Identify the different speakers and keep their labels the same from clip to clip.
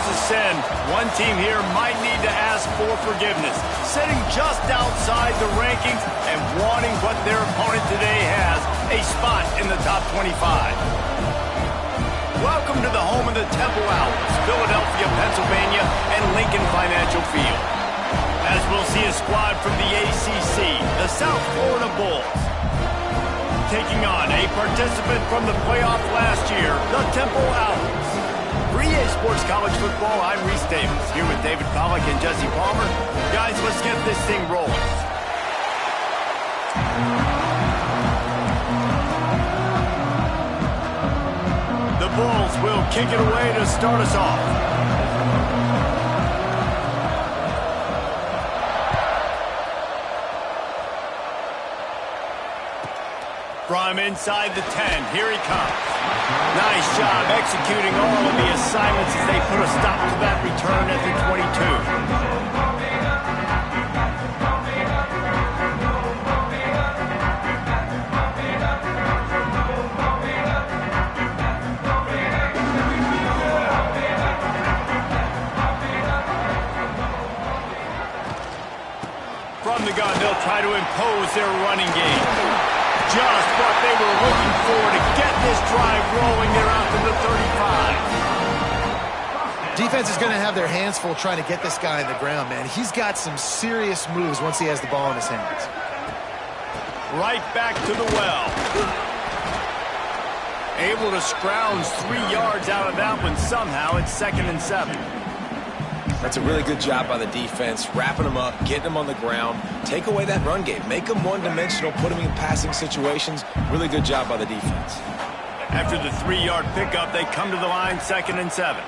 Speaker 1: was a sin, one team here might need to ask for forgiveness, sitting just outside the rankings and wanting what their opponent today has, a spot in the top 25. Welcome to the home of the Temple Owls, Philadelphia, Pennsylvania, and Lincoln Financial Field. As we'll see a squad from the ACC, the South Florida Bulls, taking on a participant from the playoff last year, the Temple Owls. For EA Sports College Football, I'm Reese Davis, here with David Pollack and Jesse Palmer. Guys, let's get this thing rolling. The Bulls will kick it away to start us off. From inside the 10, here he comes. Nice job executing all of the assignments as they put a stop to that return at the 22. From the gun, they'll try to impose their running game. Just what they were looking for to get this drive rolling. They're out to the 35.
Speaker 2: Defense is going to have their hands full trying to get this guy on the ground, man. He's got some serious moves once he has the ball in his hands.
Speaker 1: Right back to the well. Able to scrounge 3 yards out of that one somehow. It's 2nd and 7.
Speaker 3: That's a really good job by the defense, wrapping them up, getting them on the ground. Take away that run game. Make them one-dimensional, put them in passing situations. Really good job by the defense.
Speaker 1: After the 3-yard pickup, they come to the line, 2nd and 7.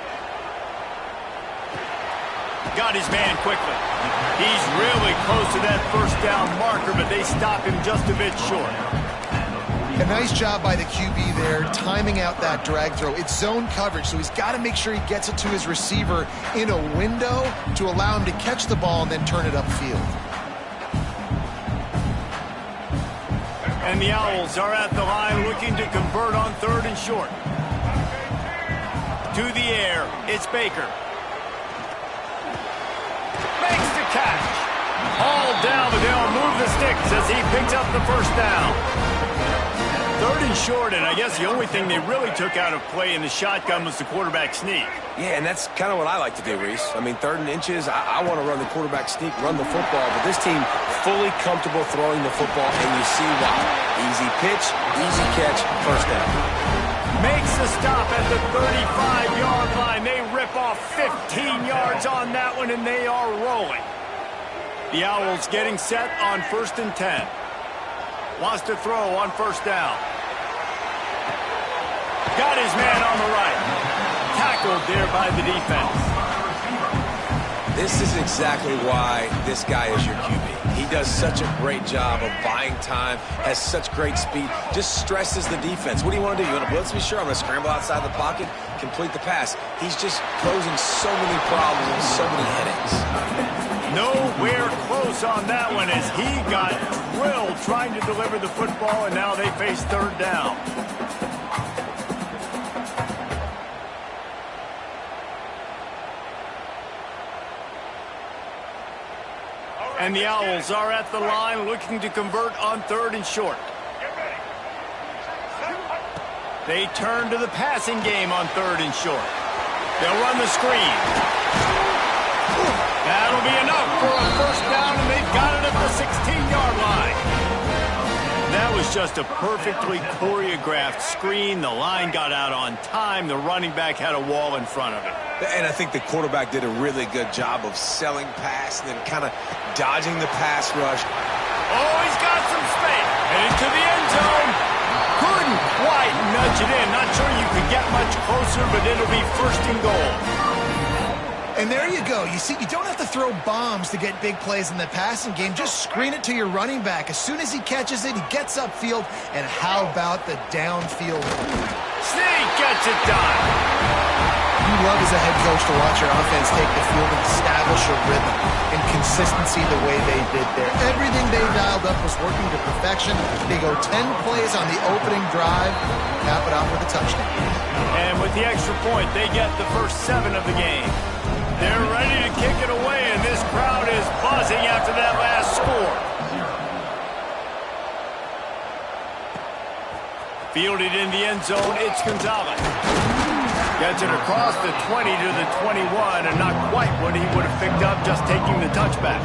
Speaker 1: Got his man quickly. He's really close to that first down marker, but they stop him just a bit short.
Speaker 2: A nice job by the QB there, timing out that drag throw. It's zone coverage, so he's got to make sure he gets it to his receiver in a window to allow him to catch the ball and then turn it upfield.
Speaker 1: And the Owls are at the line looking to convert on 3rd and short. To the air, it's Baker. Makes the catch. All down, but they'll move the sticks as he picks up the first down. 3rd and short, and I guess the only thing they really took out of play in the shotgun was the quarterback sneak.
Speaker 3: Yeah, and that's kind of what I like to do, Reese. I mean, 3rd and inches, I want to run the quarterback sneak, run the football, but this team fully comfortable throwing the football, and you see why. Easy pitch, easy catch, first down.
Speaker 1: Makes the stop at the 35-yard line. They rip off 15 yards on that one, and they are rolling. The Owls getting set on 1st and 10. Wants to throw on 1st down. Got his man on the right. Tackled there by the defense.
Speaker 3: This is exactly why this guy is your QB. He does such a great job of buying time, has such great speed, just stresses the defense. What do you want to do? You want to blitz me? Sure, I'm going to scramble outside the pocket, complete the pass. He's just posing so many problems and so many headaches.
Speaker 1: Nowhere close on that one as he got drilled trying to deliver the football, and now they face 3rd down. And the Owls are at the line looking to convert on 3rd and short. They turn to the passing game on 3rd and short. They'll run the screen. That'll be enough for a first down, and they've got it at the 16-yard line. That was just a perfectly choreographed screen. The line got out on time. The running back had a wall in front of it.
Speaker 3: And I think the quarterback did a really good job of selling pass and then kind of dodging the pass rush.
Speaker 1: Oh, he's got some space. And into the end zone. Couldn't quite nudge it in. Not sure you could get much closer, but it'll be 1st and goal.
Speaker 2: And there you go. You see, you don't have to throw bombs to get big plays in the passing game. Just screen it to your running back. As soon as he catches it, he gets upfield. And how about the downfield?
Speaker 1: Sneak gets it done.
Speaker 2: you love as a head coach to watch your offense take the field and establish a rhythm and consistency the way they did there. Everything they dialed up was working to perfection. They go 10 plays on the opening drive, cap it off with a touchdown.
Speaker 1: And with the extra point, they get the first 7 of the game. They're ready to kick it away, and this crowd is buzzing after that last score. Fielded in the end zone, it's Gonzalez. Gets it across the 20 to the 21, and not quite what he would have picked up just taking the touchback.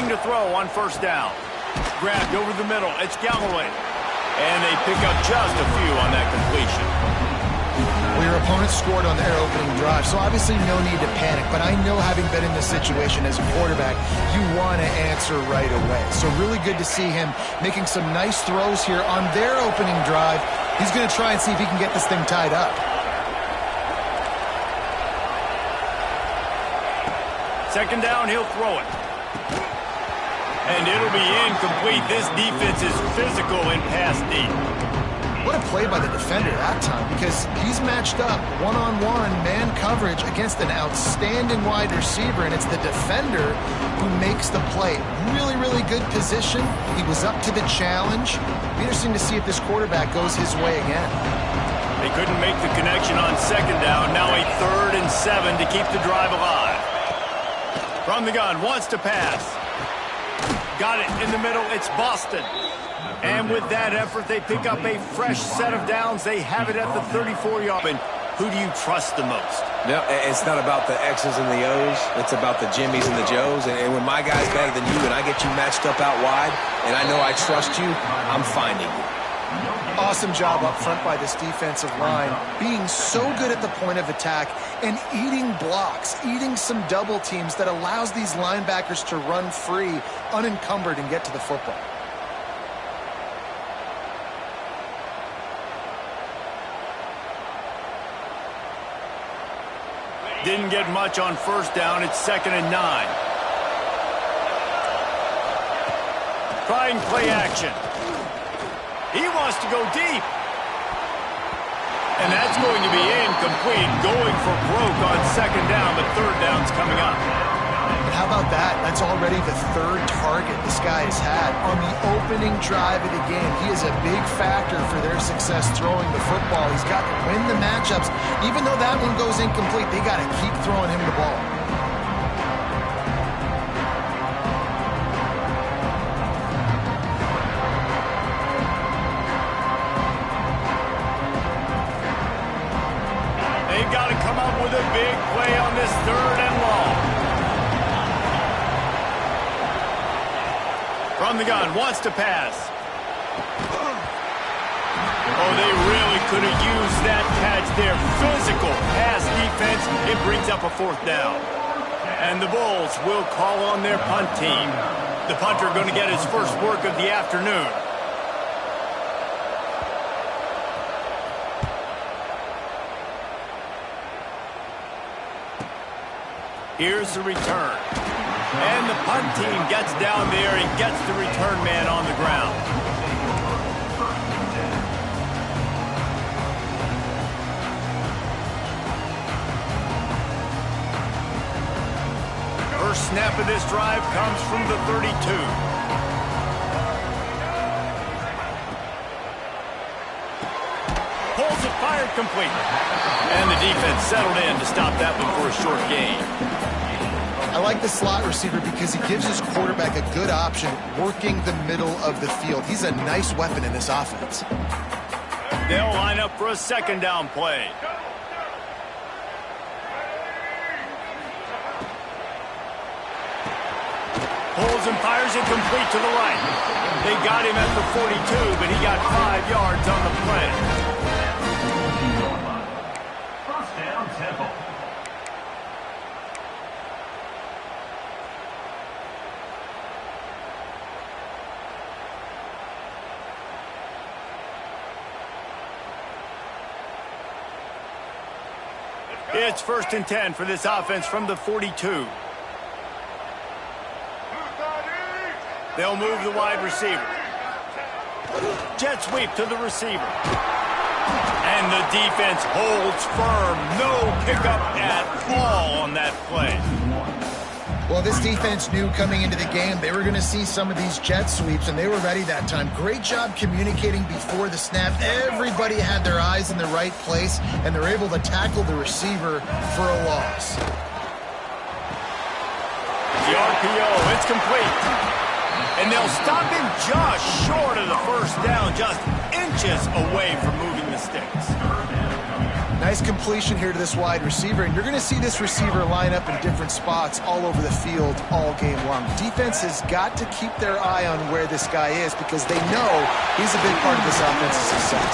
Speaker 1: To throw on first down. Grabbed over the middle. It's Galloway. And they pick up just a few on that completion.
Speaker 2: Well, your opponent scored on their opening drive, so obviously no need to panic. But I know, having been in this situation as a quarterback, you want to answer right away. So really good to see him making some nice throws here on their opening drive. He's going to try and see if he can get this thing tied up.
Speaker 1: Second down, he'll throw it. And it'll be incomplete. This defense is physical in pass deep.
Speaker 2: What a play by the defender that time, because he's matched up one-on-one man coverage against an outstanding wide receiver, and it's the defender who makes the play. Really, really good position. He was up to the challenge. Be interesting to see if this quarterback goes his way again.
Speaker 1: They couldn't make the connection on second down. Now a 3rd and 7 to keep the drive alive. From the gun, wants to pass. Got it in the middle. It's Boston. And with that effort, they pick up a fresh set of downs. They have it at the 34-yard line. Who do you trust the most?
Speaker 3: No, it's not about the X's and the O's. It's about the Jimmies and the Joes. And when my guy's better than you and I get you matched up out wide and I know I trust you, I'm finding you.
Speaker 2: Awesome job up front by this defensive line, being so good at the point of attack and eating blocks, eating some double teams that allows these linebackers to run free, unencumbered, and get to the football.
Speaker 1: Didn't get much on first down. It's 2nd and 9. Trying play action. He wants to go deep. And that's going to be incomplete. Going for broke on second down, but third down's coming up.
Speaker 2: And how about that? That's already the 3rd target this guy has had on the opening drive of the game. He is a big factor for their success throwing the football. He's got to win the matchups. Even though that one goes incomplete, they got to keep throwing him the ball.
Speaker 1: With a big play on this 3rd and long. From the gun, wants to pass. Oh, they really could have used that catch there. Physical pass defense. It brings up a 4th down. And the Bulls will call on their punt team. The punter going to get his first work of the afternoon. Here's the return. And the punt team gets down there and gets the return man on the ground. First snap of this drive comes from the 32. Pulls it, fired, complete. And the defense settled in to stop that one for a short gain.
Speaker 2: I like the slot receiver because he gives his quarterback a good option working the middle of the field. He's a nice weapon in this offense.
Speaker 1: They'll line up for a second down play. Pulls and fires it complete to the right. They got him at the 42, but he got 5 yards on the play.
Speaker 4: First down, Temple.
Speaker 1: It's 1st and 10 for this offense from the 42. They'll move the wide receiver. Jet sweep to the receiver. And the defense holds firm. No pickup at all on that play.
Speaker 2: Well, this defense knew coming into the game they were going to see some of these jet sweeps, and they were ready that time. Great job communicating before the snap. Everybody had their eyes in the right place, and they're able to tackle the receiver for a loss.
Speaker 1: The RPO, it's complete. And they'll stop him just short of the first down, just inches away from moving the sticks.
Speaker 2: Nice completion here to this wide receiver, and you're going to see this receiver line up in different spots all over the field all game long. Defense has got to keep their eye on where this guy is because they know he's a big part of this offense's success.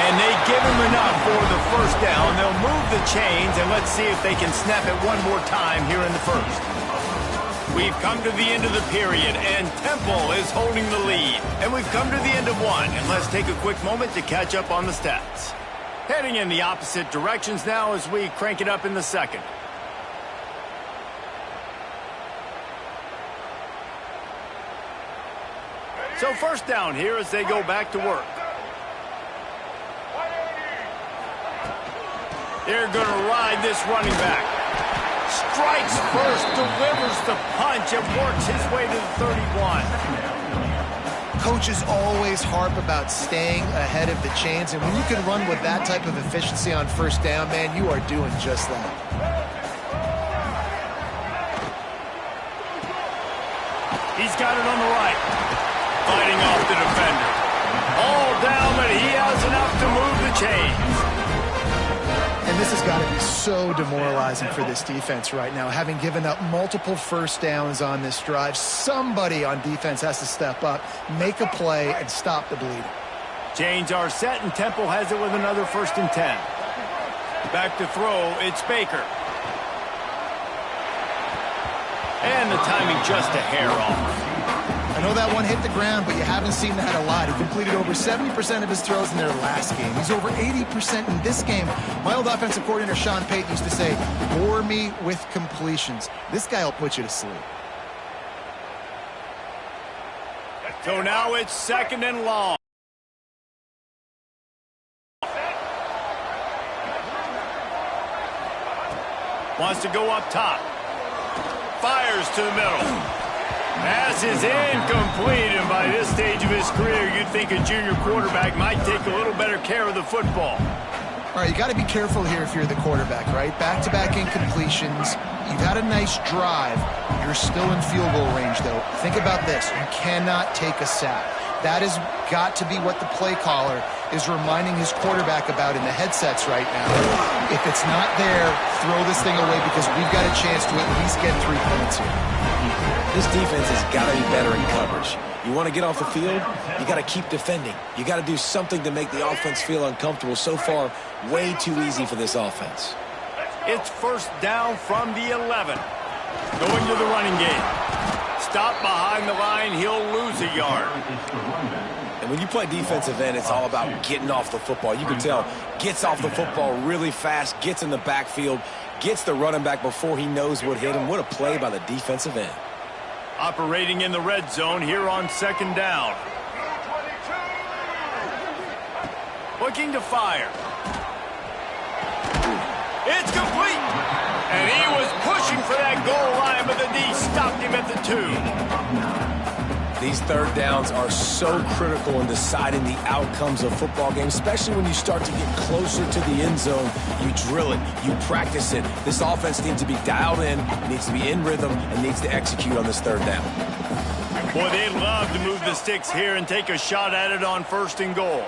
Speaker 1: And they give him enough for the first down. They'll move the chains, and let's see if they can snap it one more time here in the first. We've come to the end of the period, and Temple is holding the lead. And we've come to the end of one, and let's take a quick moment to catch up on the stats. Heading in the opposite directions now as we crank it up in the second. So first down here as they go back to work. They're going to ride this running back. Strikes first, delivers the punch, and works his way to the 31.
Speaker 2: Coaches always harp about staying ahead of the chains, and when you can run with that type of efficiency on first down, man, you are doing just that.
Speaker 1: He's got it on the right. Fighting off the defender. All down, but he has enough to move the chains.
Speaker 2: And this has got to be so demoralizing for this defense right now. Having given up multiple first downs on this drive, somebody on defense has to step up, make a play, and stop the bleeding.
Speaker 1: Chains are set, and Temple has it with another 1st and 10. Back to throw, it's Baker. And the timing just a hair off.
Speaker 2: I know that one hit the ground, but you haven't seen that a lot. He completed over 70% of his throws in their last game. He's over 80% in this game. My old offensive coordinator, Sean Payton, used to say, bore me with completions. This guy will put you to sleep.
Speaker 1: So now it's 2nd and long. Wants to go up top. Fires to the middle. Pass is incomplete, and by this stage of his career, you'd think a junior quarterback might take a little better care of the football.
Speaker 2: All right, you got to be careful here if you're the quarterback, right? Back-to-back incompletions. You've had a nice drive. You're still in field goal range, though. Think about this. You cannot take a sack. That has got to be what the play caller is reminding his quarterback about in the headsets right now. If it's not there, throw this thing away because we've got a chance to at least get 3 points here.
Speaker 3: This defense has got to be better in coverage. You want to get off the field, you got to keep defending. You got to do something to make the offense feel uncomfortable. So far, way too easy for this offense.
Speaker 1: It's 1st down from the 11. Going to the running game. Stop behind the line, he'll lose a yard.
Speaker 3: And when you play defensive end, it's all about getting off the football. You can tell, gets off the football really fast, gets in the backfield, gets the running back before he knows what hit him. What a play by the defensive end.
Speaker 1: Operating in the red zone here on 2nd down. Looking to fire. It's complete. And he was pushing for that goal line, but the D stopped him at the 2.
Speaker 3: These 3rd downs are so critical in deciding the outcomes of football games, especially when you start to get closer to the end zone. You drill it, you practice it. This offense needs to be dialed in, needs to be in rhythm, and needs to execute on this 3rd down.
Speaker 1: Boy, they love to move the sticks here and take a shot at it on 1st and goal.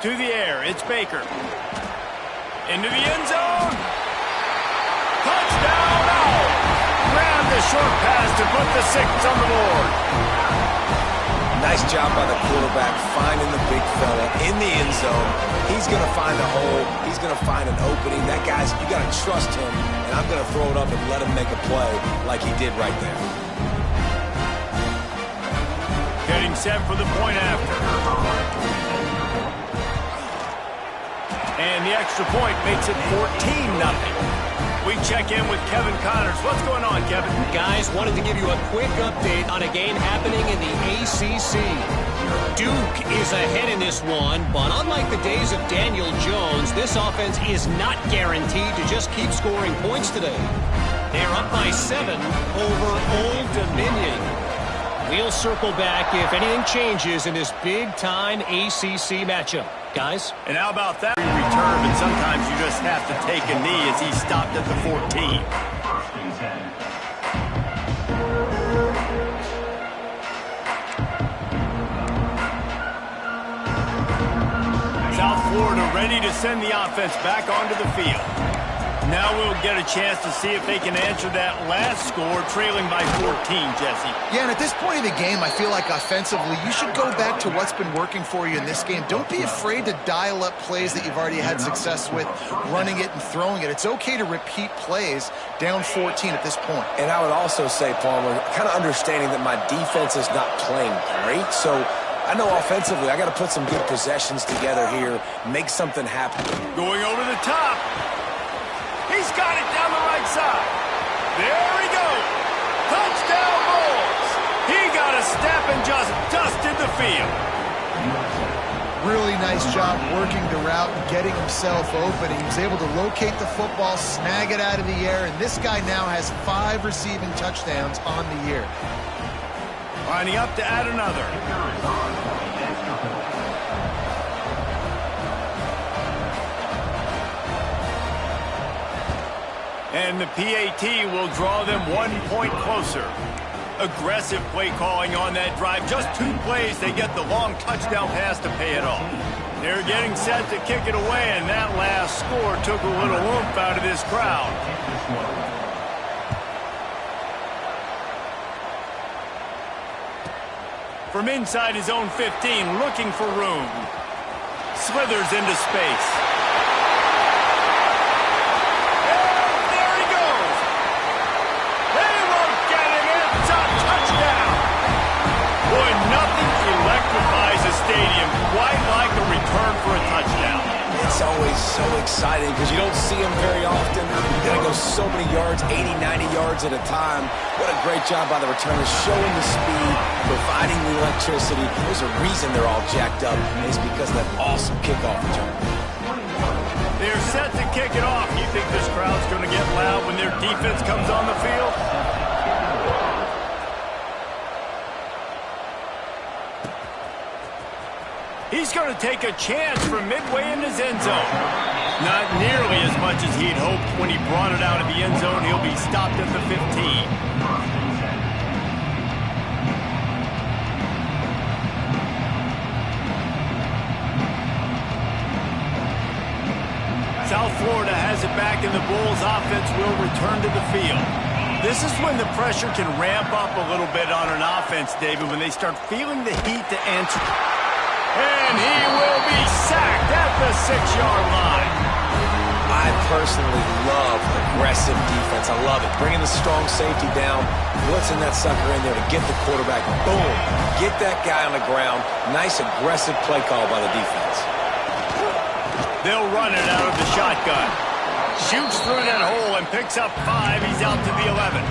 Speaker 1: To the air, it's Baker. Into the end zone. Touchdown! Grab the short pass to put the 6 on the board.
Speaker 3: Nice job by the quarterback finding the big fella in the end zone. He's going to find a hole. He's going to find an opening. That guy's, you got to trust him, and I'm going to throw it up and let him make a play like he did right there. Getting
Speaker 1: set for the point after. And the extra point makes it 14-0. We check in with Kevin Connors. What's going on, Kevin?
Speaker 5: Guys, wanted to give you a quick update on a game happening in the ACC. Duke is ahead in this one, but unlike the days of Daniel Jones, this offense is not guaranteed to just keep scoring points today. They're up by 7 over Old Dominion. We'll circle back if anything changes in this big-time ACC matchup. Guys?
Speaker 1: And how about that return? And sometimes you just have to take a knee as he stopped at the 14. South Florida ready to send the offense back onto the field. Now we'll get a chance to see if they can answer that last score, trailing by 14, Jesse.
Speaker 2: Yeah, and at this point in the game, I feel like offensively, you should go back to what's been working for you in this game. Don't be afraid to dial up plays that you've already had success with, running it and throwing it. It's okay to repeat plays down 14 at this point.
Speaker 3: And I would also say, Palmer, kind of understanding that my defense is not playing great, so I know offensively I got to put some good possessions together here, make something happen.
Speaker 1: Going over the top. He's got it down the right side. There he goes. Touchdown Bulls. He got a step and just dusted the field.
Speaker 2: Really nice job working the route and getting himself open. He was able to locate the football, snag it out of the air, and this guy now has 5 receiving touchdowns on the year.
Speaker 1: Lining up to add another. And the PAT will draw them 1 point closer. Aggressive play calling on that drive. Just 2 plays, they get the long touchdown pass to pay it off. They're getting set to kick it away, and that last score took a little oomph out of this crowd. From inside his own 15, looking for room. Slithers into space. Stadium, quite like a return for a touchdown.
Speaker 3: It's always so exciting because you don't see them very often. You got to go so many yards, 80, 90 yards at a time. What a great job by the returners, showing the speed, providing the electricity. There's a reason they're all jacked up. It's because of that awesome kickoff return.
Speaker 1: They're set to kick it off. You think this crowd's going to get loud when their defense comes on the field? He's going to take a chance from midway in his end zone. Not nearly as much as he'd hoped when he brought it out of the end zone. He'll be stopped at the 15. South Florida has it back, and the Bulls offense will return to the field. This is when the pressure can ramp up a little bit on an offense, David, when they start feeling the heat to answer. And he will be sacked at the 6-yard line.
Speaker 3: I personally love aggressive defense. I love it. Bringing the strong safety down, blitzing that sucker in there to get the quarterback. Boom. Get that guy on the ground. Nice aggressive play call by the defense.
Speaker 1: They'll run it out of the shotgun. Shoots through that hole and picks up 5. He's out to the 11.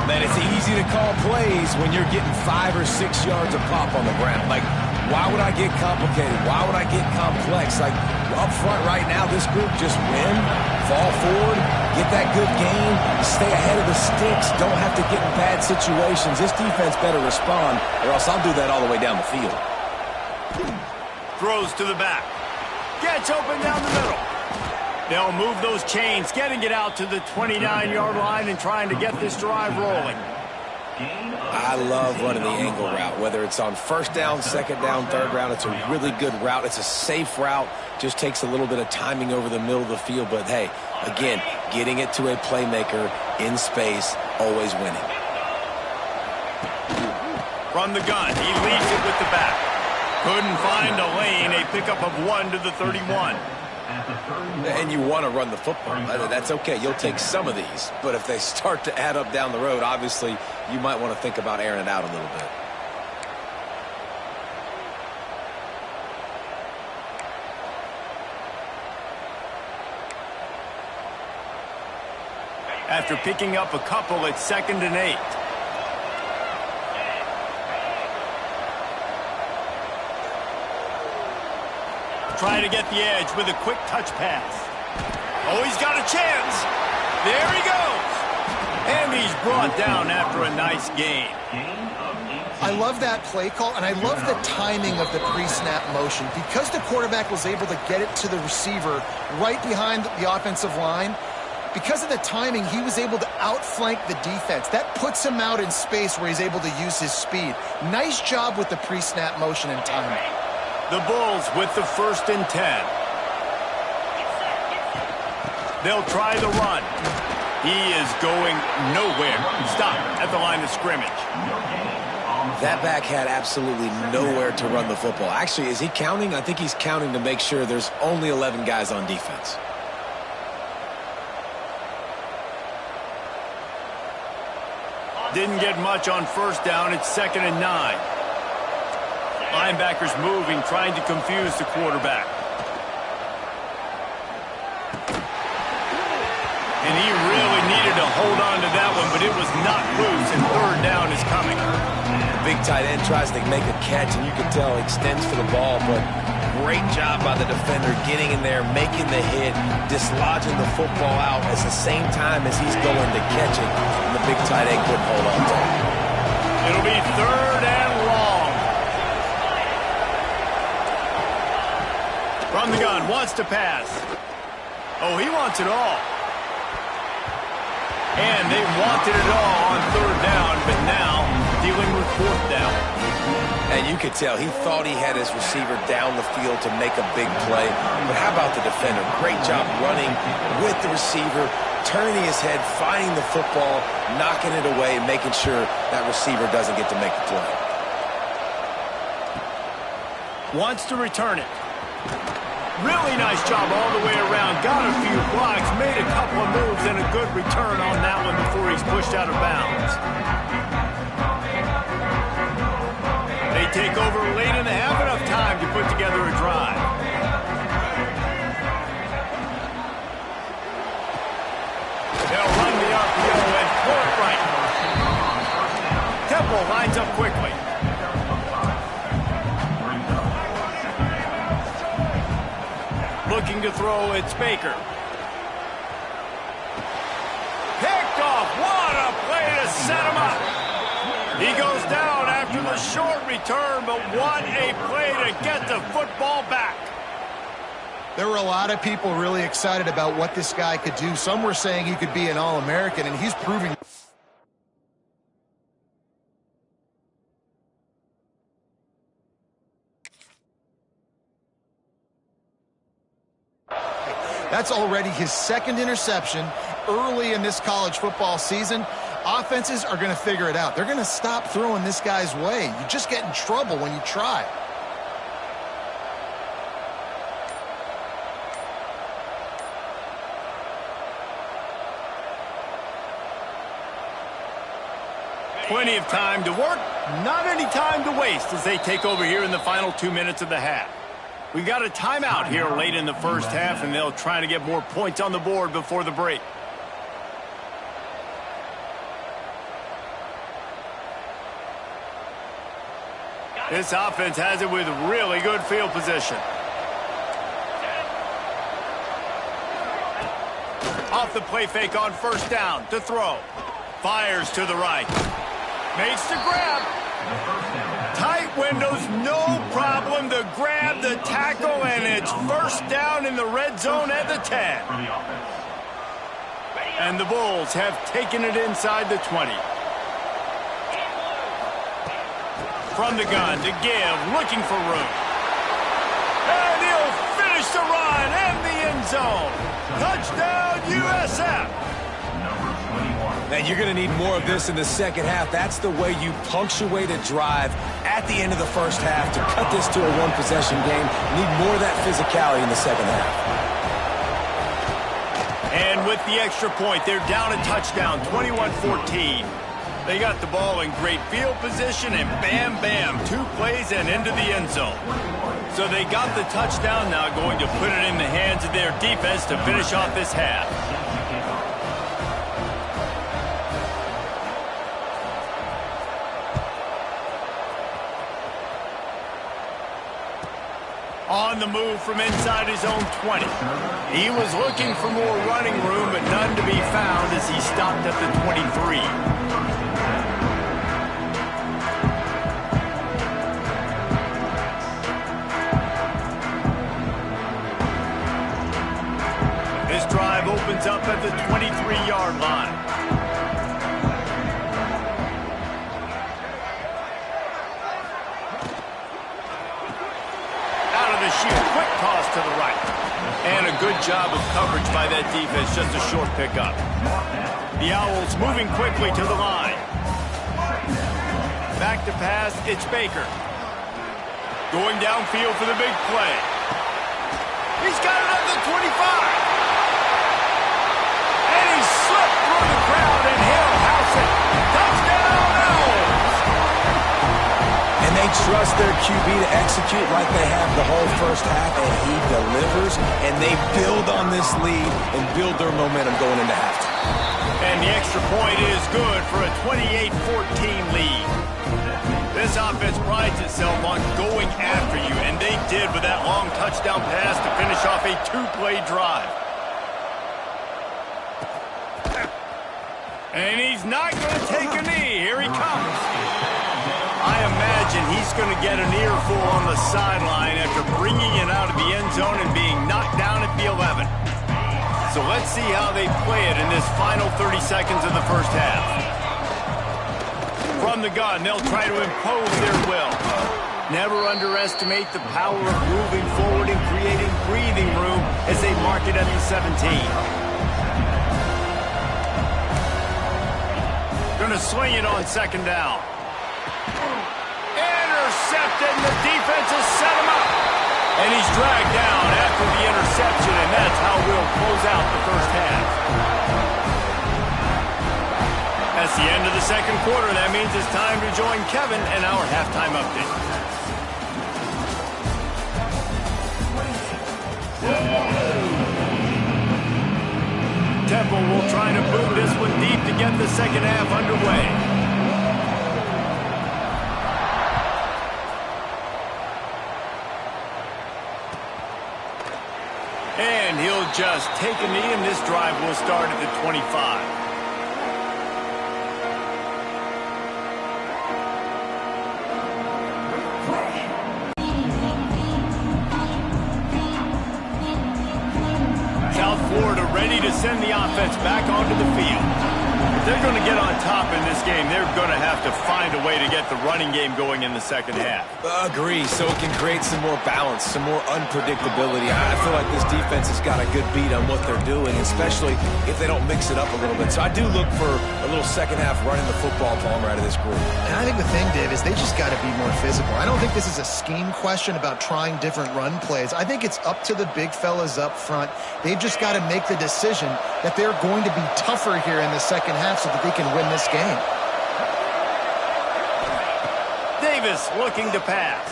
Speaker 3: Man, it's easy to call plays when you're getting 5 or 6 yards of pop on the ground. Like, why would I get complicated? Why would I get complex? Like, up front right now, this group just win, fall forward, get that good game, stay ahead of the sticks, don't have to get in bad situations. This defense better respond, or else I'll do that all the way down the field.
Speaker 1: Throws to the back. Gets open down the middle. They'll move those chains, getting it out to the 29-yard line and trying to get this drive rolling.
Speaker 3: I love running the angle route, whether it's on first down, second down, third down. It's a really good route. It's a safe route. Just takes a little bit of timing over the middle of the field. But, hey, again, getting it to a playmaker in space, always winning.
Speaker 1: From the gun, he leads it with the back. Couldn't find a lane, a pickup of 1 to the 31.
Speaker 3: And you want to run the football. That's okay. You'll take some of these. But if they start to add up down the road, obviously you might want to think about airing it out a little bit.
Speaker 1: after picking up a couple at 2nd and 8. Try to get the edge with a quick touch pass. Oh, he's got a chance. There he goes. And he's brought down after a nice gain.
Speaker 2: I love that play call, and I love the timing of the pre-snap motion. Because the quarterback was able to get it to the receiver right behind the offensive line, because of the timing, he was able to outflank the defense. That puts him out in space where he's able to use his speed. Nice job with the pre-snap motion and timing.
Speaker 1: The Bulls with the 1st and 10. They'll try the run. He is going nowhere. Stop at the line of scrimmage.
Speaker 3: That back had absolutely nowhere to run the football. Actually, is he counting? I think he's counting to make sure there's only 11 guys on defense.
Speaker 1: Didn't get much on 1st down. It's 2nd and 9. Linebackers moving, trying to confuse the quarterback. And he really needed to hold on to that one, but it was not loose, and 3rd down is coming.
Speaker 3: Big tight end tries to make a catch, and you can tell he extends for the ball, but great job by the defender getting in there, making the hit, dislodging the football out at the same time as he's going to catch it, and the big tight end couldn't hold on to it.
Speaker 1: It'll be 3rd and long. From the gun, wants to pass. Oh, he wants it all. And they wanted it all on 3rd down, but now dealing with 4th down.
Speaker 3: And you could tell he thought he had his receiver down the field to make a big play. But how about the defender? Great job running with the receiver, turning his head, finding the football, knocking it away, and making sure that receiver doesn't get to make the play.
Speaker 1: Wants to return it. Really nice job all the way around. Got a few blocks, made a couple of moves, and a good return on that one before he's pushed out of bounds. They take over late in the half, enough time to put together a drive. They'll run the RPO and pull it right. Temple lines up quickly. Looking to throw, it's Baker. Picked off. What a play to set him up. He goes down after the short return, but what a play to get the football back.
Speaker 2: There were a lot of people really excited about what this guy could do. Some were saying he could be an All-American, and he's proving. That's already his 2nd interception early in this college football season. Offenses are going to figure it out. They're going to stop throwing this guy's way. You just get in trouble when you try.
Speaker 1: Plenty of time to work, not any time to waste as they take over here in the final 2 minutes of the half. We got a timeout here late in the 1st half, and they'll try to get more points on the board before the break. This offense has it with really good field position. Off the play fake on 1st down to throw. Fires to the right. Makes the grab. Tight windows, no problem to grab the tackle, and it's 1st down in the red zone at the 10. And the Bulls have taken it inside the 20. From the gun to give, looking for room. And he'll finish the run and the end zone. Touchdown, USF.
Speaker 3: And you're going to need more of this in the 2nd half. That's the way you punctuate a drive at the end of the 1st half to cut this to a one-possession game. You need more of that physicality in the 2nd half.
Speaker 1: And with the extra point, they're down a touchdown, 21-14. They got the ball in great field position, and bam, bam, 2 plays and into the end zone. So they got the touchdown, now going to put it in the hands of their defense to finish off this half. On the move from inside his own 20. He was looking for more running room, but none to be found as he stopped at the 23. This drive opens up at the 23-yard line. Quick toss to the right. And a good job of coverage by that defense. Just a short pickup. The Owls moving quickly to the line. Back to pass. It's Baker. Going downfield for the big play. He's got it at the 25. And he slipped through the crowd, and he'll house it. Touchdown, Owls!
Speaker 3: And they trust their QB to execute like they have the whole first half, and he delivers, and they build on this lead and build their momentum going into halftime.
Speaker 1: And the extra point is good for a 28-14 lead. This offense prides itself on going after you, and they did with that long touchdown pass to finish off a two-play drive. And he's not going to take a knee. Here he comes. I imagine he's going to get an earful on the sideline after bringing it out of the end zone and being knocked down at the 11. So let's see how they play it in this final 30 seconds of the first half. From the gun, they'll try to impose their will. Never underestimate the power of moving forward and creating breathing room as they mark it at the 17. Going to swing it on second down. Intercepted, and the defense has set him up. And he's dragged down after the interception, and that's how we'll close out the first half. That's the end of the second quarter. That means it's time to join Kevin and our halftime update. Temple will try to boot this one deep to get the second half underway. And he'll just take a knee, and this drive will start at the 25. South Florida ready to send the offense back onto the field. If they're going to get on top in this game, they're going to have to find a way to get the running game going in the second half.
Speaker 3: Agree, so it can create some more balance, some more unpredictability. I feel like this defense has got a good beat on what they're doing, especially if they don't mix it up a little bit. So I do look for a little second half running the football Palmer out of this group.
Speaker 2: And I think the thing, Dave, is they just got to be more physical. I don't think this is a scheme question about trying different run plays. I think it's up to the big fellas up front. They've just got to make the decision that they're going to be tougher here in the second half so that they can win this game.
Speaker 1: Davis looking to pass.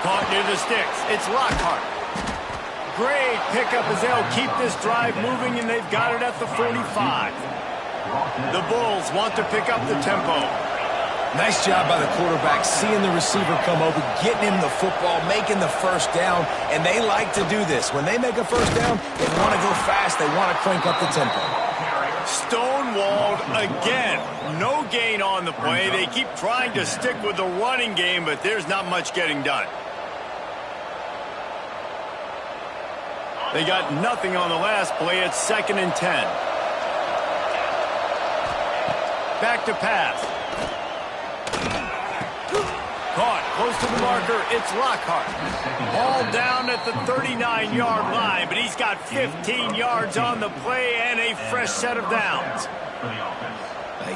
Speaker 1: Caught near the sticks. It's Lockhart. Great pickup as they'll keep this drive moving, and they've got it at the 45. The Bulls want to pick up the tempo.
Speaker 3: Nice job by the quarterback, seeing the receiver come over, getting him the football, making the first down, and they like to do this. When they make a first down, they want to go fast. They want to crank up the tempo.
Speaker 1: Stonewalled again. No gain on the play. They keep trying to stick with the running game, but there's not much getting done. They got nothing on the last play. It's 2nd and 10. Back to pass. Caught close to the marker. It's Lockhart. Ball down at the 39-yard line, but he's got 15 yards on the play and a fresh set of downs.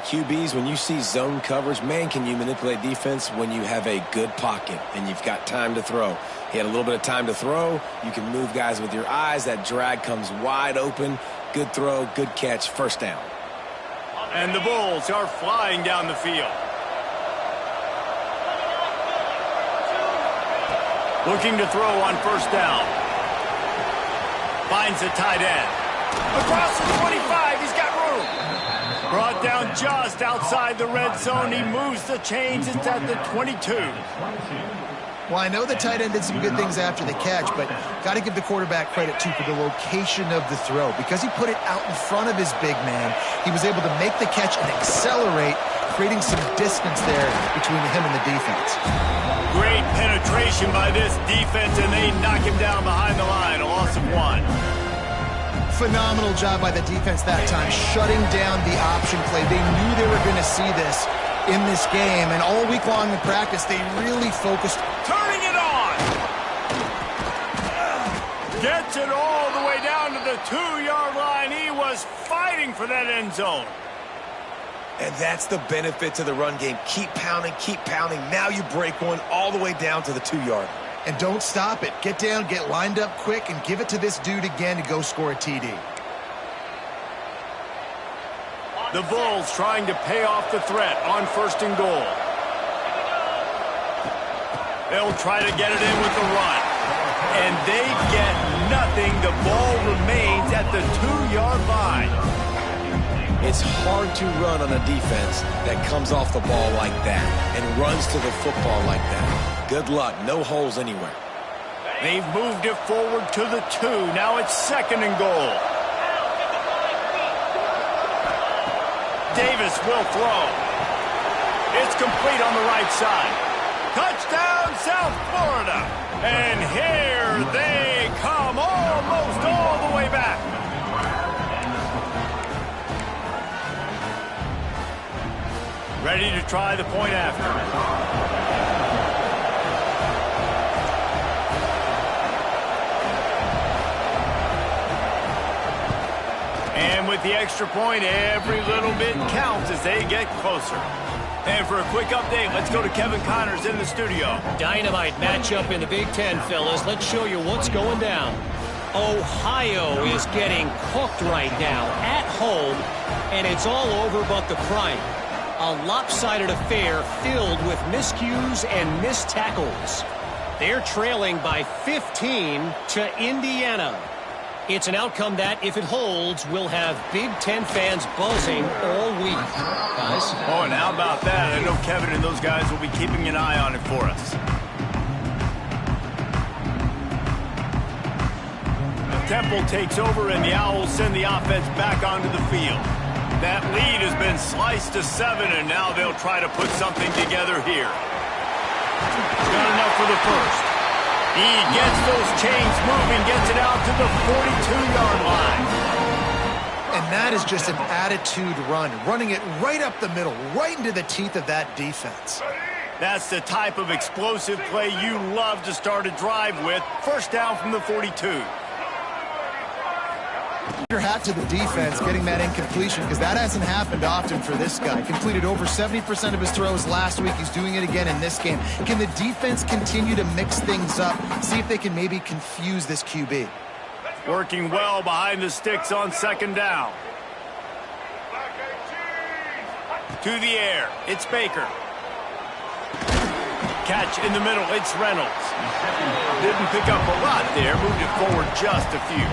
Speaker 3: QBs, when you see zone coverage, man, can you manipulate defense when you have a good pocket and you've got time to throw. He had a little bit of time to throw. You can move guys with your eyes. That drag comes wide open. Good throw, good catch, first down.
Speaker 1: And the Bulls are flying down the field. Looking to throw on first down. Finds a tight end. Across the 25, he's got room. Brought down just outside the red zone. He moves the chains. It's at the 22.
Speaker 2: Well, I know the tight end did some good things after the catch, but got to give the quarterback credit, too, for the location of the throw. Because he put it out in front of his big man, he was able to make the catch and accelerate, creating some distance there between him and the defense.
Speaker 1: Great penetration by this defense, and they knock him down behind the line, a loss of 1.
Speaker 2: Phenomenal job by the defense that time, shutting down the option play. They knew they were going to see this in this game, and all week long in practice, they really focused.
Speaker 1: Turning it on! Gets it all the way down to the 2-yard line. He was fighting for that end zone.
Speaker 3: And that's the benefit to the run game. Keep pounding, keep pounding. Now you break one all the way down to the 2-yard.
Speaker 2: And don't stop it. Get down, get lined up quick, and give it to this dude again to go score a TD.
Speaker 1: The Bulls trying to pay off the threat on 1st and goal. They'll try to get it in with the run. And they get nothing. The ball remains at the 2-yard line.
Speaker 3: It's hard to run on a defense that comes off the ball like that and runs to the football like that. Good luck. No holes anywhere.
Speaker 1: They've moved it forward to the 2. Now it's 2nd and goal. Davis will throw. It's complete on the right side. Touchdown, South Florida. And here they come, almost all the way back. Ready to try the point after. And with the extra point, every little bit counts as they get closer. And for a quick update, let's go to Kevin Connors in the studio.
Speaker 5: Dynamite matchup in the Big Ten, fellas. Let's show you what's going down. Ohio is getting cooked right now at home, and it's all over but the crying. A lopsided affair filled with miscues and missed tackles. They're trailing by 15 to Indiana. It's an outcome that, if it holds, will have Big Ten fans buzzing all week. Guys?
Speaker 1: Oh, and how about that? I know Kevin and those guys will be keeping an eye on it for us. Temple takes over, and the Owls send the offense back onto the field. That lead has been sliced to 7, and now they'll try to put something together here. Got enough for the first. He gets those chains moving, gets it out to the 42-yard line.
Speaker 2: And that is just an attitude run, running it right up the middle, right into the teeth of that defense.
Speaker 1: That's the type of explosive play you love to start a drive with. First down from the 42.
Speaker 2: Your hat to the defense getting that incompletion, because that hasn't happened often for this guy. Completed over 70% of his throws last week. He's doing it again in this game. Can the defense continue to mix things up? See if they can maybe confuse this QB.
Speaker 1: Working well behind the sticks on 2nd down. To the air. It's Baker. Catch in the middle. It's Reynolds. Didn't pick up a lot there. Moved it forward just a few.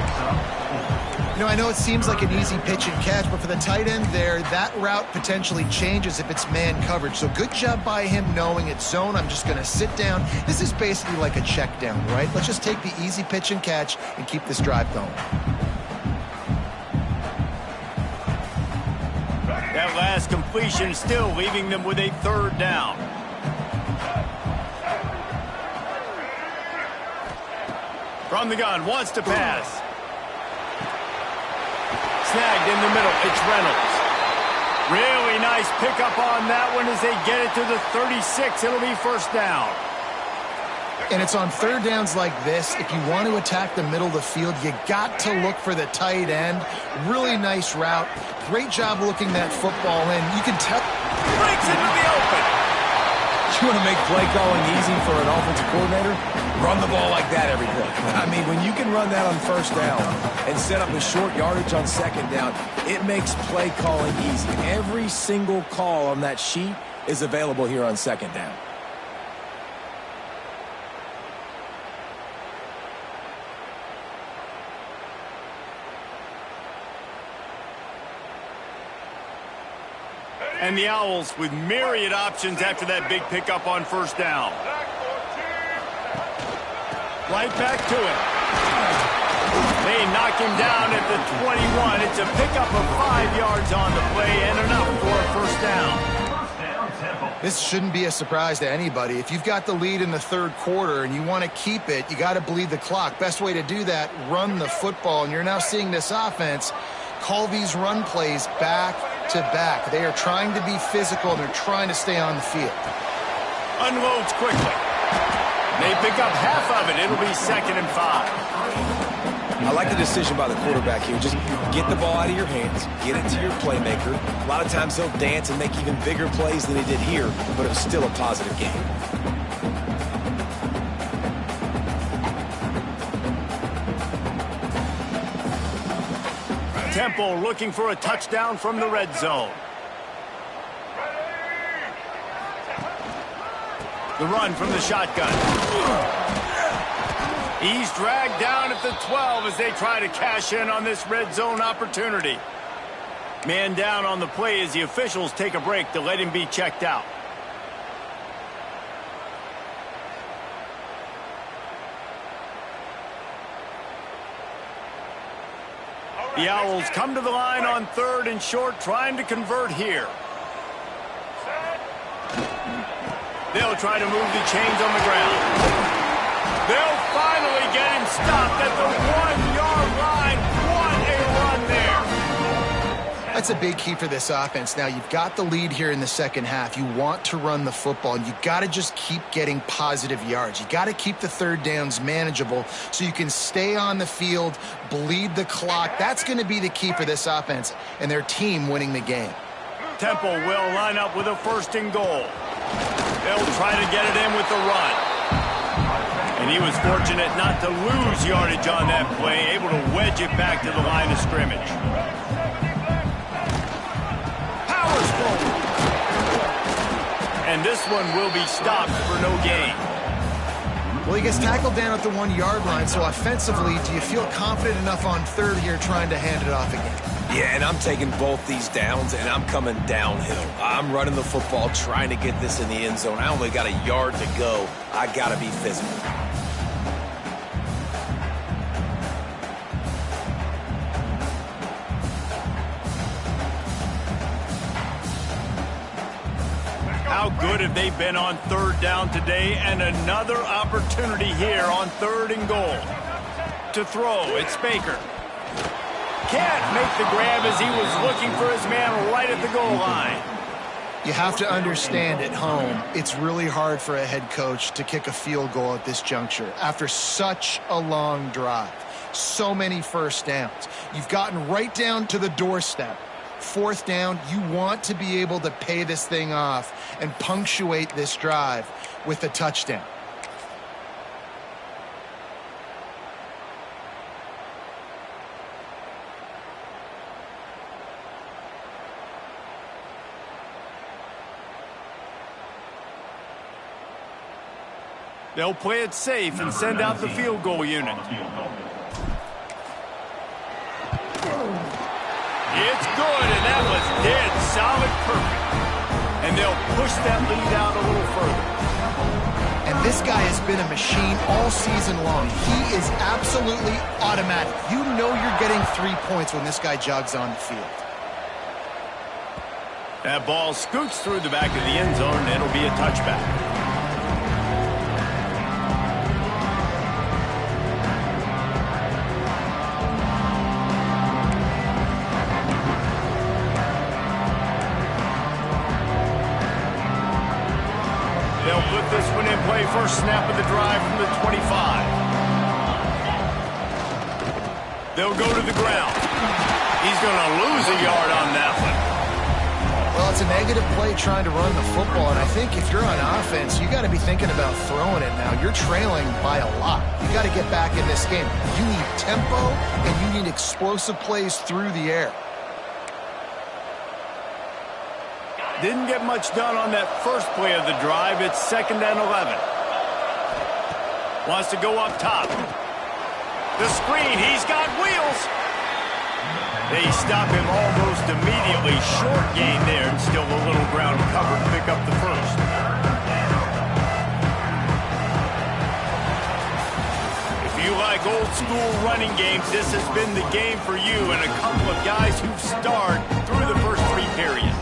Speaker 2: You know, I know it seems like an easy pitch and catch, but for the tight end there, that route potentially changes if it's man coverage. So good job by him knowing it's zone. I'm just going to sit down. This is basically like a check down, right? Let's just take the easy pitch and catch and keep this drive going.
Speaker 1: That last completion still leaving them with a 3rd down. From the gun, wants to pass. Snagged in the middle, it's Reynolds. Really nice pickup on that one as they get it to the 36. It'll be 1st down.
Speaker 2: And it's on 3rd downs like this. If you want to attack the middle of the field, you got to look for the tight end. Really nice route. Great job looking that football in. You can tell.
Speaker 1: Breaks into the open.
Speaker 3: You want to make play calling easy for an offensive coordinator? Run the ball like that every play. I mean, when you can run that on 1st down and set up a short yardage on 2nd down, it makes play calling easy. Every single call on that sheet is available here on 2nd down.
Speaker 1: And the Owls with myriad options after that big pickup on 1st down. Right back to it. They knock him down at the 21. It's a pickup of 5 yards on the play and enough for a first down.
Speaker 2: This shouldn't be a surprise to anybody. If you've got the lead in the third quarter and you want to keep it, you got to bleed the clock. Best way to do that, run the football. And you're now seeing this offense call these run plays back to back. They are trying to be physical, and they're trying to stay on the field.
Speaker 1: Unloads quickly. They pick up half of it. It'll be 2nd and 5.
Speaker 3: I like the decision by the quarterback here. Just get the ball out of your hands, get it to your playmaker. A lot of times he'll dance and make even bigger plays than he did here, but it was still a positive game.
Speaker 1: Temple looking for a touchdown from the red zone. The run from the shotgun. He's dragged down at the 12 as they try to cash in on this red zone opportunity. Man down on the play as the officials take a break to let him be checked out. The Owls come to the line on 3rd and short, trying to convert here. They'll try to move the chains on the ground. They'll finally get him stopped at the 1-yard line. What a run there.
Speaker 2: That's a big key for this offense. Now, you've got the lead here in the second half. You want to run the football, and you got to just keep getting positive yards. You got to keep the third downs manageable so you can stay on the field, bleed the clock. That's going to be the key for this offense and their team winning the game.
Speaker 1: Temple will line up with a 1st and goal. They'll try to get it in with the run. And he was fortunate not to lose yardage on that play, able to wedge it back to the line of scrimmage. Powers forward. And this one will be stopped for no gain.
Speaker 2: Well, he gets tackled down at the 1-yard line, so offensively, do you feel confident enough on 3rd here trying to hand it off again?
Speaker 3: Yeah, and I'm taking both these downs, and I'm coming downhill. I'm running the football, trying to get this in the end zone. I only got a yard to go. I got to be physical.
Speaker 1: How good have they been on 3rd down today? And another opportunity here on 3rd and goal. To throw, it's Baker. Can't make the grab as he was looking for his man right at the goal line.
Speaker 2: You have to understand at home, it's really hard for a head coach to kick a field goal at this juncture after such a long drive. So many first downs. You've gotten right down to the doorstep. 4th down, you want to be able to pay this thing off and punctuate this drive with a touchdown.
Speaker 1: They'll play it safe and send out the field goal unit. It's good, and that was dead solid perfect. And they'll push that lead out a little further.
Speaker 2: And this guy has been a machine all season long. He is absolutely automatic. You know you're getting 3 points when this guy jogs on the field.
Speaker 1: That ball scoots through the back of the end zone, and it'll be a touchback. They'll put this one in play. First snap of the drive from the 25. They'll go to the ground. He's going to lose a yard on that one.
Speaker 2: Well, it's a negative play trying to run the football, and I think if you're on offense, you got to be thinking about throwing it now. You're trailing by a lot. You got to get back in this game. You need tempo, and you need explosive plays through the air.
Speaker 1: Didn't get much done on that first play of the drive. It's 2nd and 11. Wants to go up top. The screen, he's got wheels. They stop him almost immediately. Short gain there, and still a little ground cover to pick up the first. like old school running games, this has been the game for you and a couple of guys who've starred through the first 3 periods.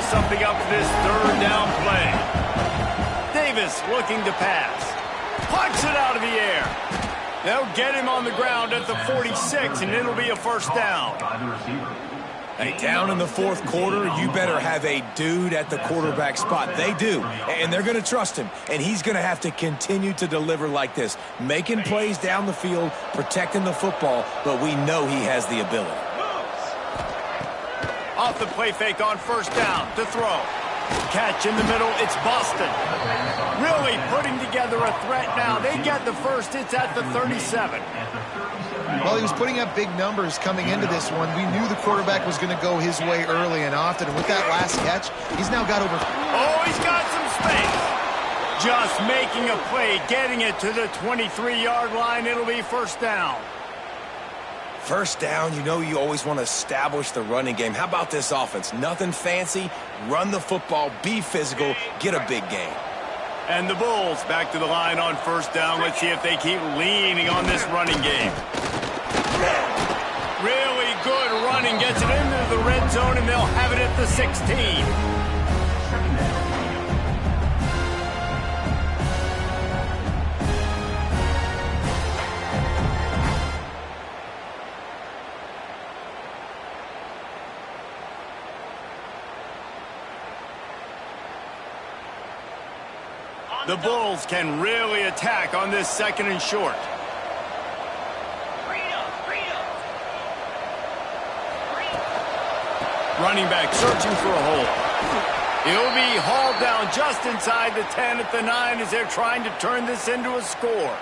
Speaker 1: Something up for this 3rd down play. Davis looking to pass. Punch it out of the air. They'll get him on the ground at the 46, and it'll be a 1st down.
Speaker 3: Hey, down in the 4th quarter, you better have a dude at the quarterback spot. They do, and they're going to trust him, and he's going to have to continue to deliver like this, making plays down the field, protecting the football, but we know he has the ability.
Speaker 1: Off the play fake on 1st down to throw. Catch in the middle, it's Boston. Really putting together a threat now. They get the 1st, it's at the 37.
Speaker 2: Well, he was putting up big numbers coming into this one. We knew the quarterback was going to go his way early and often. And with that last catch, he's now got over...
Speaker 1: Oh, he's got some space. Just making a play, getting it to the 23-yard line. It'll be 1st down.
Speaker 3: 1st down, you know you always want to establish the running game. How about this offense? Nothing fancy. Run the football, be physical, get a big gain.
Speaker 1: And the Bulls back to the line on 1st down. Let's see if they keep leaning on this running game. Really good running. Gets it into the red zone, and they'll have it at the 16. The Bulls can really attack on this 2nd and short. Running back searching for a hole. He'll be hauled down just inside the 10 at the 9 as they're trying to turn this into a score.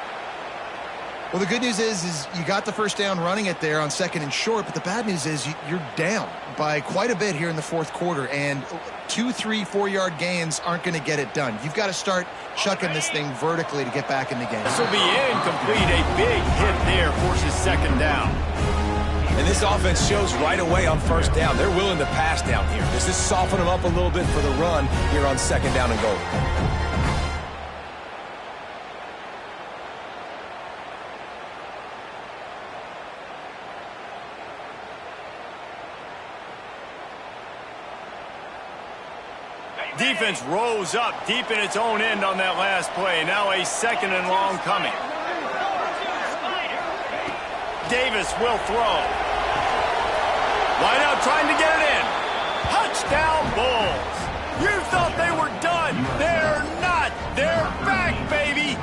Speaker 2: Well, the good news is you got the 1st down running it there on 2nd and short, but the bad news is you're down by quite a bit here in the 4th quarter, and 2, 3, 4-yard gains aren't going to get it done. You've got to start chucking this thing vertically to get back in the game.
Speaker 1: This will be incomplete. A big hit there forces 2nd down.
Speaker 3: And this offense shows right away on 1st down. They're willing to pass down here. Does this soften them up a little bit for the run here on 2nd down and goal?
Speaker 1: Defense rose up deep in its own end on that last play. Now a 2nd and long coming. Davis will throw. Wide out trying to get it in. Touchdown Bulls. You thought they were done. They're not. They're back, baby.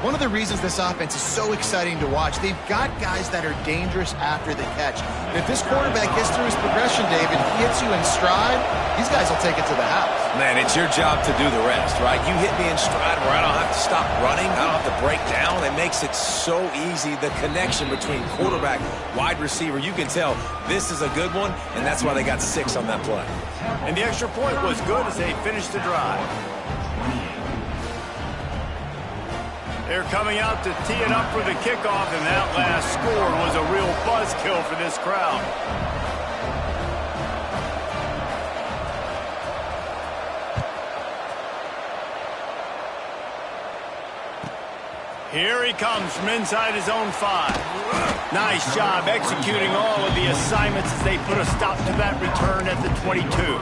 Speaker 2: One of the reasons this offense is so exciting to watch, they've got guys that are dangerous after the catch. And if this quarterback gets through his progression, David, he hits you in stride, these guys will take it to the house.
Speaker 3: Man, it's your job to do the rest, right? You hit me in stride where I don't have to stop running, I don't have to break down. It makes it so easy, the connection between quarterback, wide receiver. You can tell this is a good one, and that's why they got 6 on that play.
Speaker 1: And the extra point was good as they finished the drive. They're coming out to tee it up for the kickoff, and that last score was a real buzzkill for this crowd. Here he comes from inside his own 5. Nice job executing all of the assignments as they put a stop to that return at the 22.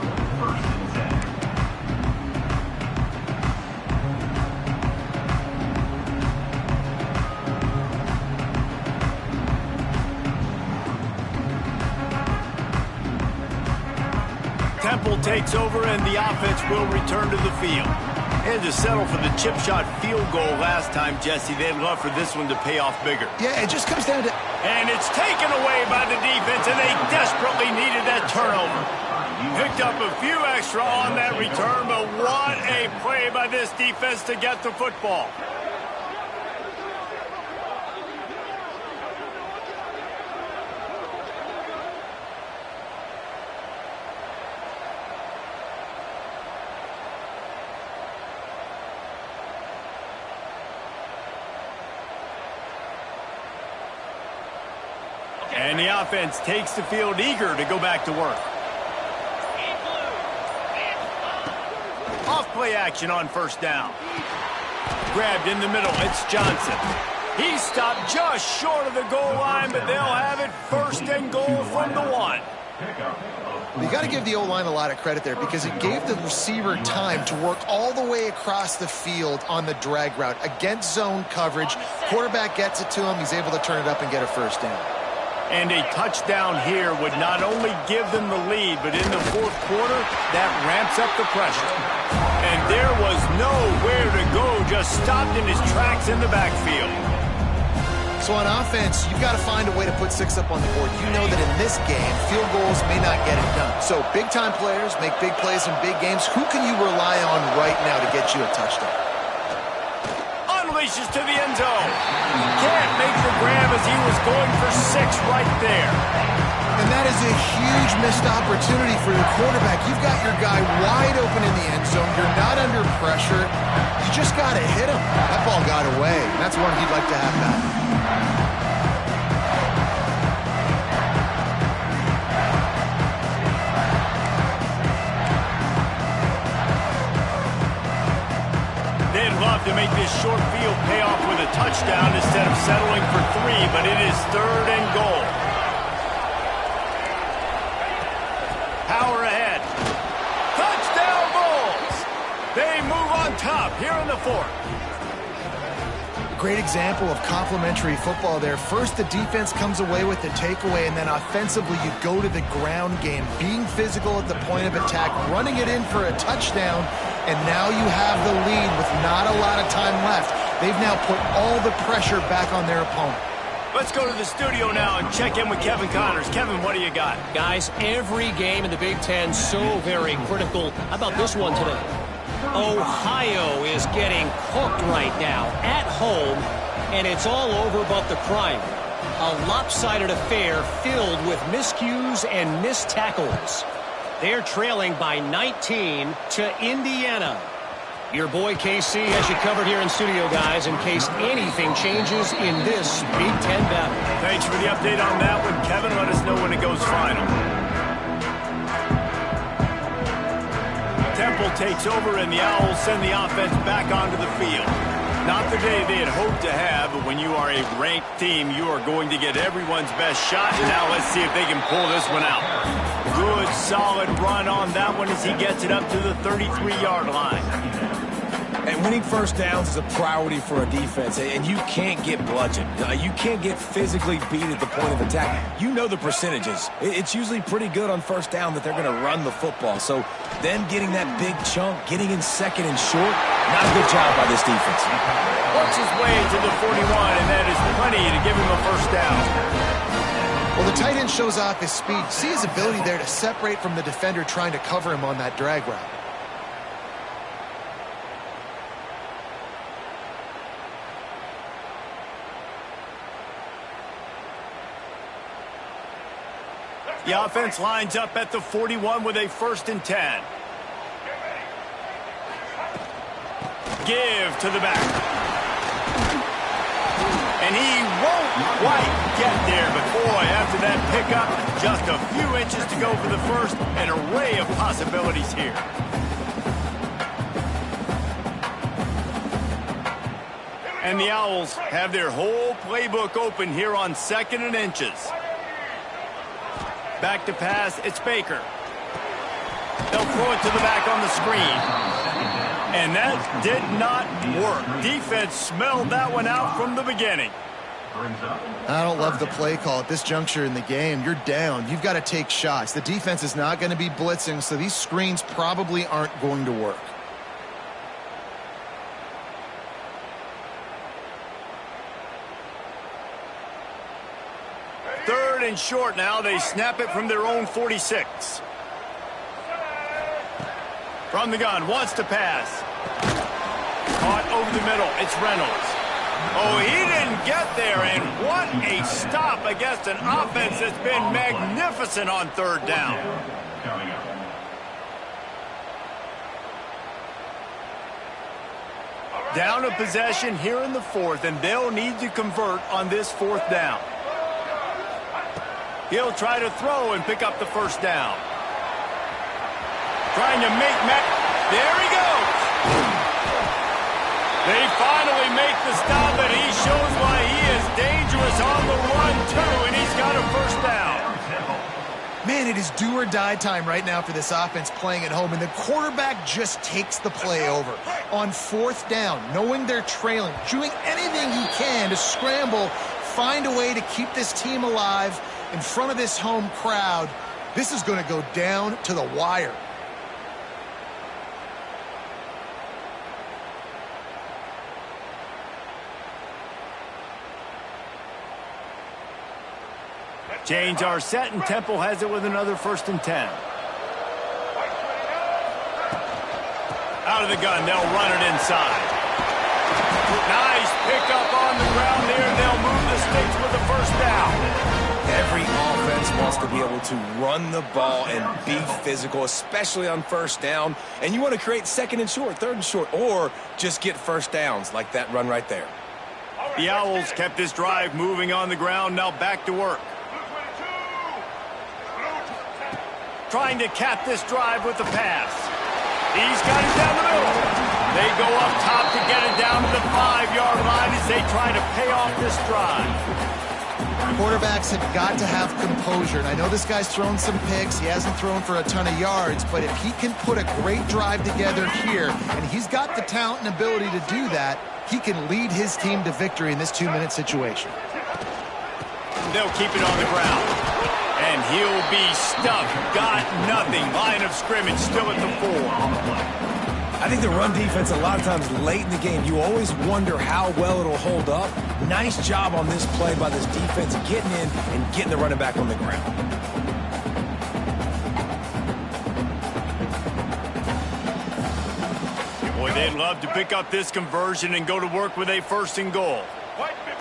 Speaker 1: Temple takes over, and the offense will return to the field. They had to settle for the chip shot field goal last time, Jesse. They'd love for this one to pay off bigger.
Speaker 2: Yeah, it just comes down to...
Speaker 1: And it's taken away by the defense, and they desperately needed that turnover. Picked up a few extra on that return, but what a play by this defense to get the football. And the offense takes the field eager to go back to work. Off play action on first down. Grabbed in the middle. It's Johnson. He stopped just short of the goal line, but they'll have it first and goal from the 1.
Speaker 2: You got to give the O-line a lot of credit there because it gave the receiver time to work all the way across the field on the drag route against zone coverage. Quarterback gets it to him. He's able to turn it up and get a first down.
Speaker 1: And a touchdown here would not only give them the lead, but in the fourth quarter, that ramps up the pressure. And there was nowhere to go, just stopped in his tracks in the backfield.
Speaker 2: So on offense, you've got to find a way to put 6 up on the board. You know that in this game, field goals may not get it done. So big-time players make big plays in big games. Who can you rely on right now to get you a touchdown?
Speaker 1: Unleashes to the end zone. Can't make the grab as he was going for 6 right there.
Speaker 2: And that is a huge missed opportunity for the quarterback. You've got your guy wide open in the end zone. You're not under pressure. You just got to hit him. That ball got away. That's one he'd like to have back.
Speaker 1: They'd love to make this short field pay off with a touchdown instead of settling for 3, but it is 3rd and goal. Power ahead. Touchdown Bulls! They move on top here in the 4th.
Speaker 2: Great example of complementary football there. First, the defense comes away with the takeaway, and then offensively, you go to the ground game, being physical at the point of attack, running it in for a touchdown, and now you have the lead with not a lot of time left. They've now put all the pressure back on their opponent.
Speaker 1: Let's go to the studio now and check in with Kevin Connors. Kevin, what do you got?
Speaker 5: Guys, every game in the Big Ten so very critical. How about this one today? Ohio is getting cooked right now at home, and it's all over but the crying. A lopsided affair filled with miscues and missed tackles. They're trailing by 19 to Indiana. Your boy KC has you covered here in studio, guys, in case anything changes in this Big Ten battle.
Speaker 1: Thanks for the update on that one, Kevin. Let us know when it goes final. Temple takes over, and the Owls send the offense back onto the field. Not the day they had hoped to have, but when you are a ranked team, you are going to get everyone's best shot. Now let's see if they can pull this one out. Good, solid run on that one as he gets it up to the 33-yard line.
Speaker 3: And winning first downs is a priority for a defense, and you can't get bludgeoned. You can't get physically beat at the point of attack. You know the percentages. It's usually pretty good on first down that they're going to run the football. So them getting that big chunk, getting in second and short, not a good job by this defense.
Speaker 1: Works his way to the 41, and that is plenty to give him a first down.
Speaker 2: Well, the tight end shows off his speed. See his ability there to separate from the defender trying to cover him on that drag route.
Speaker 1: The offense lines up at the 41 with a 1st and 10. Give to the back. And he won't quite get there, but boy, after that pickup, just a few inches to go for the first. An array of possibilities here. And the Owls have their whole playbook open here on 2nd and inches. Back to pass, it's Baker. They'll throw it to the back on the screen. And that did not work. Defense smelled that one out from the beginning.
Speaker 2: I don't love the play call at this juncture in the game. You're down. You've got to take shots. The defense is not going to be blitzing, so these screens probably aren't going to work.
Speaker 1: And short now. They snap it from their own 46. From the gun, wants to pass. Caught over the middle. It's Reynolds. Oh, he didn't get there, and what a stop against an offense that's been magnificent on 3rd down. Down a possession here in the 4th, and they'll need to convert on this 4th down. He'll try to throw and pick up the first down. Trying to make there he goes. They finally make the stop, and he shows why he is dangerous on the run, too, and he's got a first down.
Speaker 2: Man, it is do or die time right now for this offense playing at home, and the quarterback just takes the play over. On fourth down, knowing they're trailing, doing anything he can to scramble, find a way to keep this team alive in front of this home crowd. This is going to go down to the wire.
Speaker 1: Change our set, and Temple has it with another 1st and 10. Out of the gun, they'll run it inside. Nice pickup on the ground there, and they'll move the sticks with the first down.
Speaker 3: Every offense wants to be able to run the ball and be physical, especially on first down. And you want to create 2nd and short, 3rd and short, or just get first downs like that run right there.
Speaker 1: The Owls kept this drive moving on the ground, now back to work. Trying to cap this drive with the pass. He's got it down the middle. They go up top to get it down to the 5-yard line as they try to pay off this drive.
Speaker 2: Quarterbacks have got to have composure. And I know this guy's thrown some picks. He hasn't thrown for a ton of yards. But if he can put a great drive together here, and he's got the talent and ability to do that, he can lead his team to victory in this 2-minute situation.
Speaker 1: They'll keep it on the ground. And he'll be stuck. Got nothing. Line of scrimmage still at the 4.
Speaker 3: I think the run defense, a lot of times late in the game, you always wonder how well it'll hold up. Nice job on this play by this defense, getting in and getting the running back on the ground.
Speaker 1: Boy, they'd love to pick up this conversion and go to work with a 1st and goal.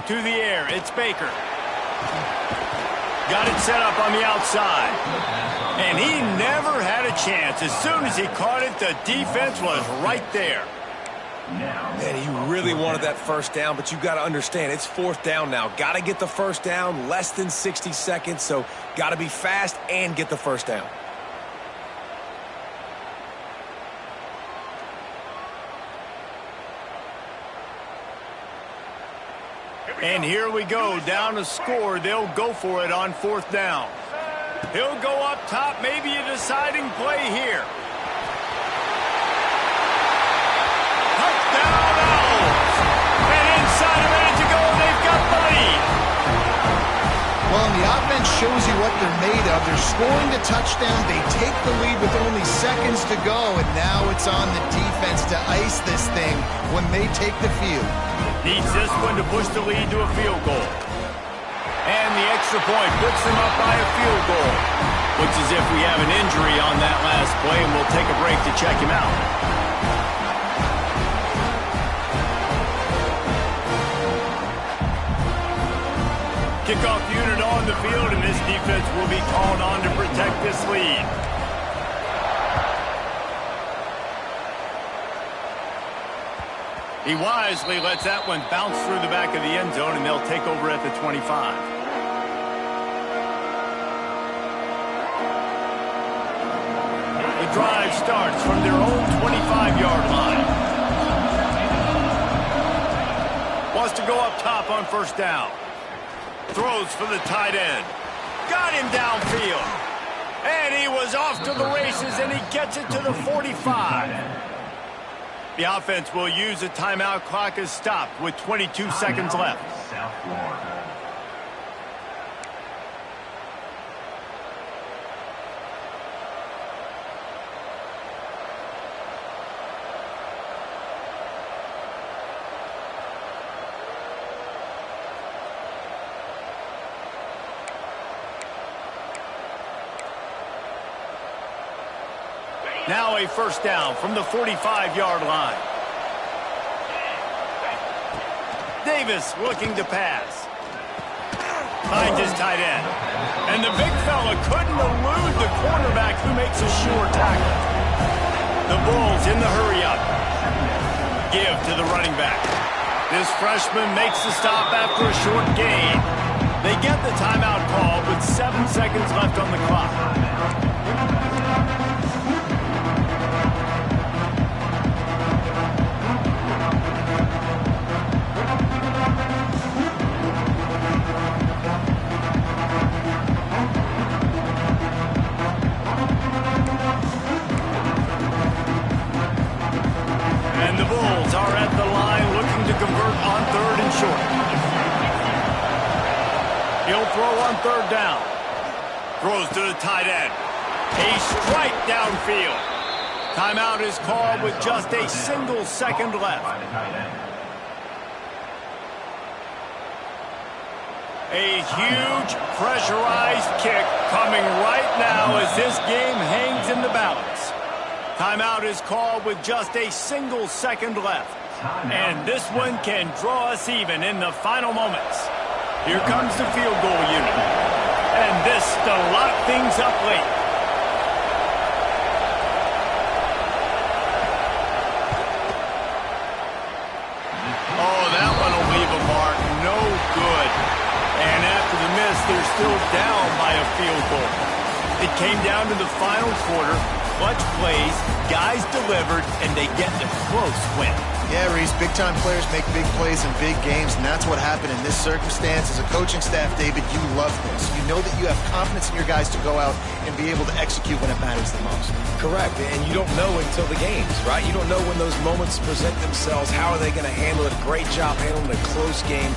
Speaker 1: To the air, it's Baker. Got it set up on the outside. And he never had a chance. As soon as he caught it, the defense was right there.
Speaker 3: Man, he really wanted that first down, but you got to understand, it's 4th down now. Got to get the first down, less than 60 seconds, so got to be fast and get the first down.
Speaker 1: And here we go, down to score. They'll go for it on 4th down. He'll go up top, maybe a deciding play here. Touchdown Owls! And inside a minute to go, they've got the lead.
Speaker 2: Well, and the offense shows you what they're made of. They're scoring the touchdown. They take the lead with only seconds to go, and now it's on the defense to ice this thing when they take the field.
Speaker 1: Needs this one to push the lead to a field goal. And the extra point puts them up by a field goal. Looks as if we have an injury on that last play, and we'll take a break to check him out. Kickoff unit on the field, and this defense will be called on to protect this lead. He wisely lets that one bounce through the back of the end zone, and they'll take over at the 25. The drive starts from their own 25-yard line. Wants to go up top on 1st down. Throws for the tight end. Got him downfield. And he was off to the races, and he gets it to the 45. The offense will use a timeout. Clock is stopped with 22 seconds left.
Speaker 4: South Florida.
Speaker 1: Now a 1st down from the 45-yard line. Davis looking to pass. Finds his tight end. And the big fella couldn't elude the cornerback who makes a sure tackle. The Bulls in the hurry-up. Give to the running back. This freshman makes the stop after a short gain. They get the timeout call with 7 seconds left on the clock. And the Bulls are at the line looking to convert on 3rd and short. He'll throw on 3rd down. Throws to the tight end. A strike downfield. Timeout is called with just a single second left. A huge pressurized kick coming right now as this game hangs in the balance. Timeout is called with just a single second left. And this one can draw us even in the final moments. Here comes the field goal unit. And this to lock things up late. Oh, that one will leave a mark. No good. And after the miss, they're still down by a field goal. It came down to the final quarter. Clutch plays, guys delivered, and they get the close win.
Speaker 2: Yeah, Reese, big-time players make big plays in big games, and that's what happened in this circumstance. As a coaching staff, David, you love this. You know that you have confidence in your guys to go out and be able to execute when it matters the most.
Speaker 3: Correct, and you don't know until the games, right? You don't know when those moments present themselves. How are they going to handle it? Great job handling a close game.